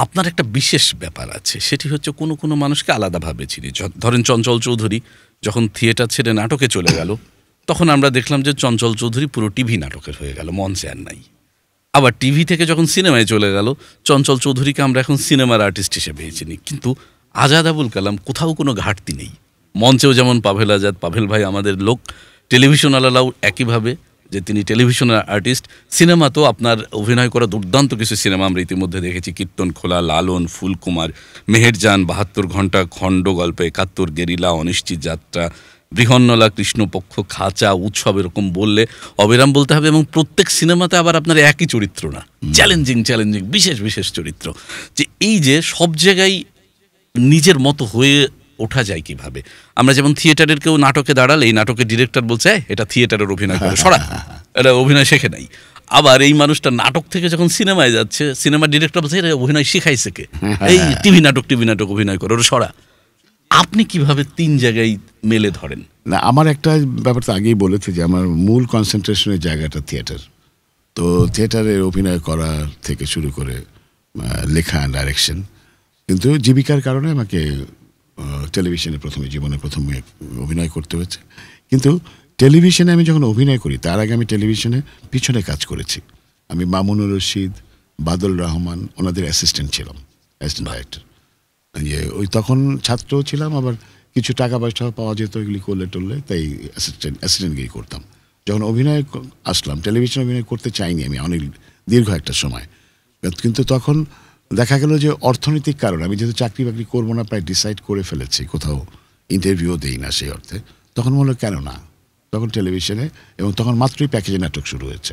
আপনার একটা বিশেষ ব্যাপার আছে, সেটি হচ্ছে কোনো কোনো মানুষকে আলাদাভাবে চিনি। ধরেন চঞ্চল চৌধুরী যখন থিয়েটার ছেড়ে নাটকে চলে গেল, তখন আমরা দেখলাম যে চঞ্চল চৌধুরী পুরো টিভি নাটকের হয়ে গেল, মঞ্চে আর নাই। আবার টিভি থেকে যখন সিনেমায় চলে গেল, চঞ্চল চৌধুরীকে আমরা এখন সিনেমার আর্টিস্ট হিসেবে চিনি। কিন্তু আজাদ আবুল কালাম কোথাও কোনো ঘাটতি নেই। মঞ্চেও যেমন পাভেল আজাদ, পাভেল ভাই আমাদের লোক, টেলিভিশন আলালাও একইভাবে যে তিনি টেলিভিশনের আর্টিস্ট। সিনেমাতেও আপনার অভিনয় করা দুর্দান্ত কিছু সিনেমা আমরা ইতিমধ্যে দেখেছি, কীর্তন খোলা, লালন, ফুলকুমার, মেহেরজান, ৭২ ঘণ্টা, খণ্ড গল্প, ৭১, গেরিলা, অনিশ্চিত যাত্রা, বৃহন্নলা, কৃষ্ণপক্ষ, খাঁচা, উৎসব, এরকম বললে অবিরাম বলতে হবে। এবং প্রত্যেক সিনেমাতে আবার আপনার একই চরিত্র না, চ্যালেঞ্জিং চ্যালেঞ্জিং বিশেষ বিশেষ চরিত্র। যে এই যে সব জায়গায় নিজের মতো হয়ে ওঠা যায় কিভাবে? আমরা যেমন থিয়েটারের কেউ নাটকে দাঁড়ালে এই নাটকের ডিরেক্টর বলছে এটা থিয়েটারের অভিনয় করে, সরা, এটা অভিনয় শেখে নাই। আবার এই মানুষটা নাটক থেকে যখন সিনেমায় যাচ্ছে, সিনেমার ডিরেক্টর বলছে এটা অভিনয় শিখাইছে কে, এই টিভি নাটক অভিনয় করে, ওরা সরা। আপনি কিভাবে তিন জায়গায় মেলে ধরেন? না, আমার একটা ব্যাপার তো আগেই বলেছি যে আমার মূল কনসেন্ট্রেশনের জায়গাটা থিয়েটার। তো থিয়েটারের অভিনয় করা থেকে শুরু করে লেখা, ডাইরেকশন। কিন্তু জীবিকার কারণে আমাকে টেলিভিশনে জীবনে প্রথমে অভিনয় করতে হয়েছে। কিন্তু টেলিভিশনে আমি যখন অভিনয় করি তার আগে আমি টেলিভিশনে পিছনে কাজ করেছি। আমি মামুনুর রশিদ, বাদল রহমান ওনাদের অ্যাসিস্ট্যান্ট ছিলাম, অ্যাসিস্ট্যান্ট ডাইরেক্টর। ওই তখন ছাত্রও ছিলাম, আবার কিছু টাকা পয়সা পাওয়া যেত এগুলি করলে টরলে, তাই অ্যাসিস্ট্যান্টগিরি করতাম। যখন অভিনয় আসলাম, টেলিভিশন অভিনয় করতে চাইনি আমি অনেক দীর্ঘ একটা সময়। কিন্তু তখন দেখা গেল যে অর্থনৈতিক কারণ, আমি যেহেতু চাকরি বাকরি করবো না প্রায় ডিসাইড করে ফেলেছি, কোথাও ইন্টারভিউ দেই না সেই অর্থে, তখন বললো কেন না, তখন টেলিভিশনে, এবং তখন মাত্রই প্যাকেজে নাটক শুরু হয়েছে।